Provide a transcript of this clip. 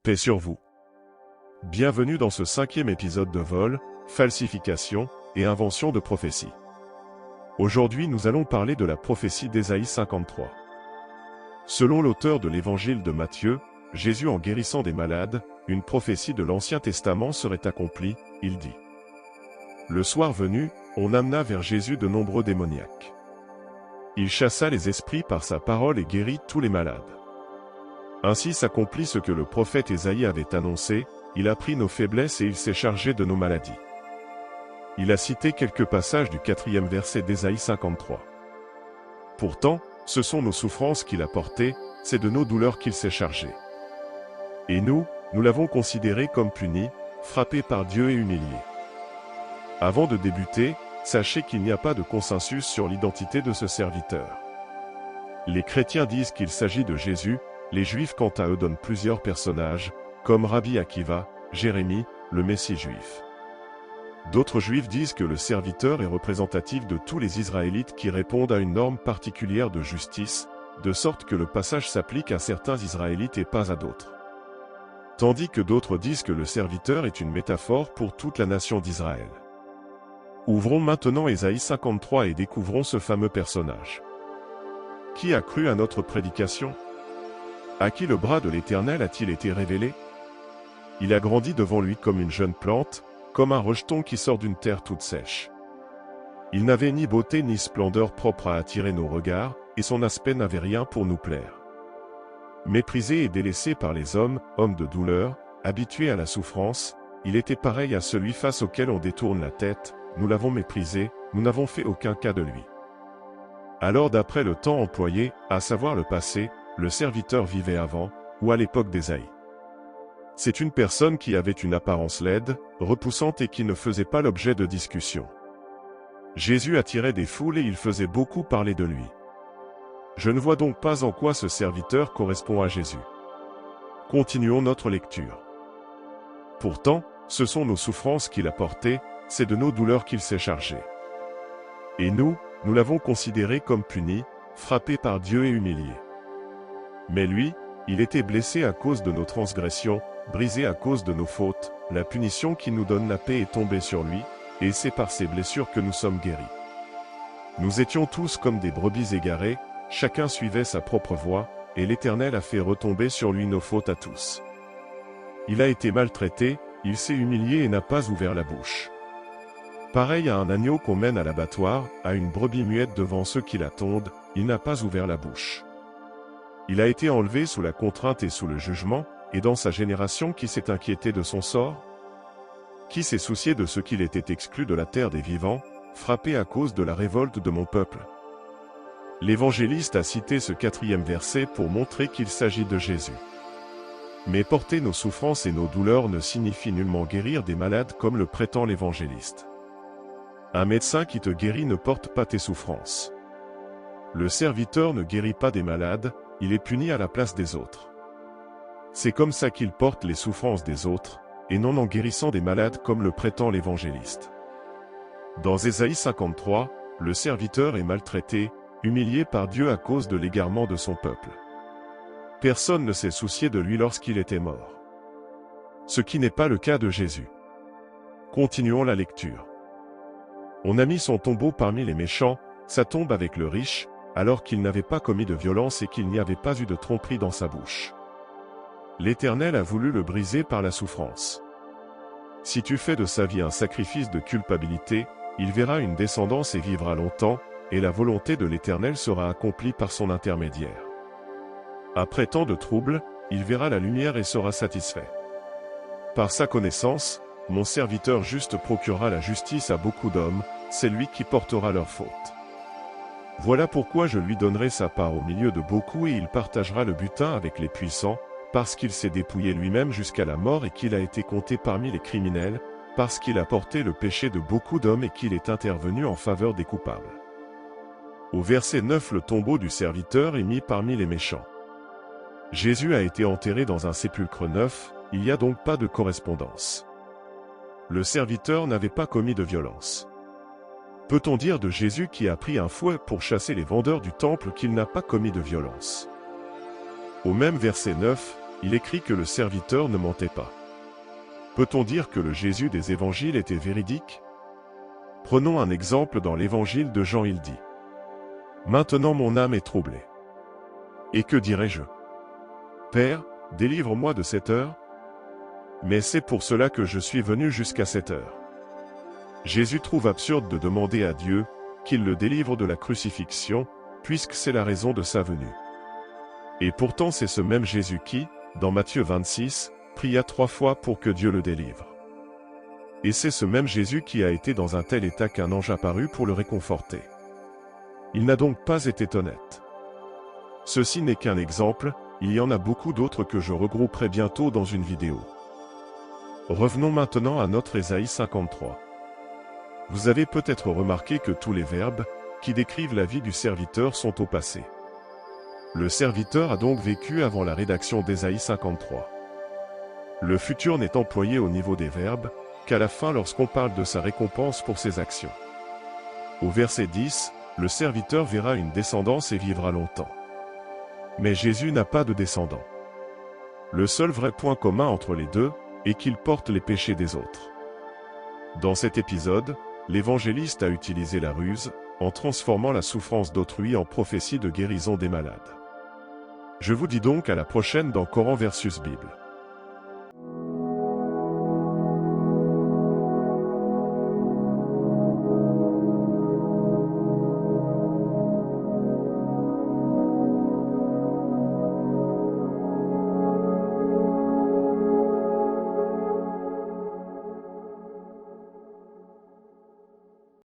Paix sur vous. Bienvenue dans ce 5e épisode de vol, falsification et invention de prophétie. Aujourd'hui nous allons parler de la prophétie d'Ésaïe 53. Selon l'auteur de l'évangile de Matthieu, Jésus en guérissant des malades, une prophétie de l'Ancien Testament serait accomplie, il dit. Le soir venu, on amena vers Jésus de nombreux démoniaques. Il chassa les esprits par sa parole et guérit tous les malades. Ainsi s'accomplit ce que le prophète Ésaïe avait annoncé, il a pris nos faiblesses et il s'est chargé de nos maladies. Il a cité quelques passages du 4e verset d'Ésaïe 53. Pourtant, ce sont nos souffrances qu'il a portées, c'est de nos douleurs qu'il s'est chargé. Et nous l'avons considéré comme puni, frappé par Dieu et humilié. Avant de débuter, sachez qu'il n'y a pas de consensus sur l'identité de ce serviteur. Les chrétiens disent qu'il s'agit de Jésus, les juifs quant à eux donnent plusieurs personnages, comme Rabbi Akiva, Jérémie, le Messie juif. D'autres juifs disent que le serviteur est représentatif de tous les Israélites qui répondent à une norme particulière de justice, de sorte que le passage s'applique à certains Israélites et pas à d'autres. Tandis que d'autres disent que le serviteur est une métaphore pour toute la nation d'Israël. Ouvrons maintenant Ésaïe 53 et découvrons ce fameux personnage. Qui a cru à notre prédication? À qui le bras de l'Éternel a-t-il été révélé? Il a grandi devant lui comme une jeune plante, comme un rejeton qui sort d'une terre toute sèche. Il n'avait ni beauté ni splendeur propre à attirer nos regards, et son aspect n'avait rien pour nous plaire. Méprisé et délaissé par les hommes de douleur, habitué à la souffrance, il était pareil à celui face auquel on détourne la tête, nous l'avons méprisé, nous n'avons fait aucun cas de lui. Alors d'après le temps employé, à savoir le passé, le serviteur vivait avant, ou à l'époque d'Ésaïe. C'est une personne qui avait une apparence laide, repoussante et qui ne faisait pas l'objet de discussion. Jésus attirait des foules et il faisait beaucoup parler de lui. Je ne vois donc pas en quoi ce serviteur correspond à Jésus. Continuons notre lecture. Pourtant, ce sont nos souffrances qu'il a portées, c'est de nos douleurs qu'il s'est chargé. Et nous l'avons considéré comme puni, frappé par Dieu et humilié. Mais lui, il était blessé à cause de nos transgressions, brisé à cause de nos fautes, la punition qui nous donne la paix est tombée sur lui, et c'est par ses blessures que nous sommes guéris. Nous étions tous comme des brebis égarées, chacun suivait sa propre voie, et l'Éternel a fait retomber sur lui nos fautes à tous. Il a été maltraité, il s'est humilié et n'a pas ouvert la bouche. Pareil à un agneau qu'on mène à l'abattoir, à une brebis muette devant ceux qui la tondent, il n'a pas ouvert la bouche. Il a été enlevé sous la contrainte et sous le jugement, et dans sa génération qui s'est inquiété de son sort? Qui s'est soucié de ce qu'il était exclu de la terre des vivants, frappé à cause de la révolte de mon peuple? L'évangéliste a cité ce 4e verset pour montrer qu'il s'agit de Jésus. Mais porter nos souffrances et nos douleurs ne signifie nullement guérir des malades comme le prétend l'évangéliste. Un médecin qui te guérit ne porte pas tes souffrances. Le serviteur ne guérit pas des malades, il est puni à la place des autres. C'est comme ça qu'il porte les souffrances des autres, et non en guérissant des malades comme le prétend l'évangéliste. Dans Ésaïe 53, le serviteur est maltraité, humilié par Dieu à cause de l'égarement de son peuple. Personne ne s'est soucié de lui lorsqu'il était mort. Ce qui n'est pas le cas de Jésus. Continuons la lecture. On a mis son tombeau parmi les méchants, sa tombe avec le riche, alors qu'il n'avait pas commis de violence et qu'il n'y avait pas eu de tromperie dans sa bouche. L'Éternel a voulu le briser par la souffrance. Si tu fais de sa vie un sacrifice de culpabilité, il verra une descendance et vivra longtemps, et la volonté de l'Éternel sera accomplie par son intermédiaire. Après tant de troubles, il verra la lumière et sera satisfait. Par sa connaissance, mon serviteur juste procurera la justice à beaucoup d'hommes, c'est lui qui portera leurs fautes. Voilà pourquoi je lui donnerai sa part au milieu de beaucoup et il partagera le butin avec les puissants, parce qu'il s'est dépouillé lui-même jusqu'à la mort et qu'il a été compté parmi les criminels, parce qu'il a porté le péché de beaucoup d'hommes et qu'il est intervenu en faveur des coupables. Au verset 9, le tombeau du serviteur est mis parmi les méchants. Jésus a été enterré dans un sépulcre neuf, il n'y a donc pas de correspondance. Le serviteur n'avait pas commis de violence. Peut-on dire de Jésus qui a pris un fouet pour chasser les vendeurs du temple qu'il n'a pas commis de violence? Au même verset 9, il écrit que le serviteur ne mentait pas. Peut-on dire que le Jésus des évangiles était véridique? Prenons un exemple dans l'évangile de Jean, il dit: « Maintenant mon âme est troublée. Et que dirai-je? Père, délivre-moi de cette heure. Mais c'est pour cela que je suis venu jusqu'à cette heure. » Jésus trouve absurde de demander à Dieu qu'il le délivre de la crucifixion, puisque c'est la raison de sa venue. Et pourtant c'est ce même Jésus qui, dans Matthieu 26, pria 3 fois pour que Dieu le délivre. Et c'est ce même Jésus qui a été dans un tel état qu'un ange apparut pour le réconforter. Il n'a donc pas été honnête. Ceci n'est qu'un exemple, il y en a beaucoup d'autres que je regrouperai bientôt dans une vidéo. Revenons maintenant à notre Ésaïe 53. Vous avez peut-être remarqué que tous les verbes qui décrivent la vie du serviteur sont au passé. Le serviteur a donc vécu avant la rédaction d'Ésaïe 53. Le futur n'est employé au niveau des verbes qu'à la fin lorsqu'on parle de sa récompense pour ses actions. Au verset 10, le serviteur verra une descendance et vivra longtemps. Mais Jésus n'a pas de descendant. Le seul vrai point commun entre les deux est qu'il porte les péchés des autres. Dans cet épisode, l'évangéliste a utilisé la ruse en transformant la souffrance d'autrui en prophétie de guérison des malades. Je vous dis donc à la prochaine dans Coran versus Bible.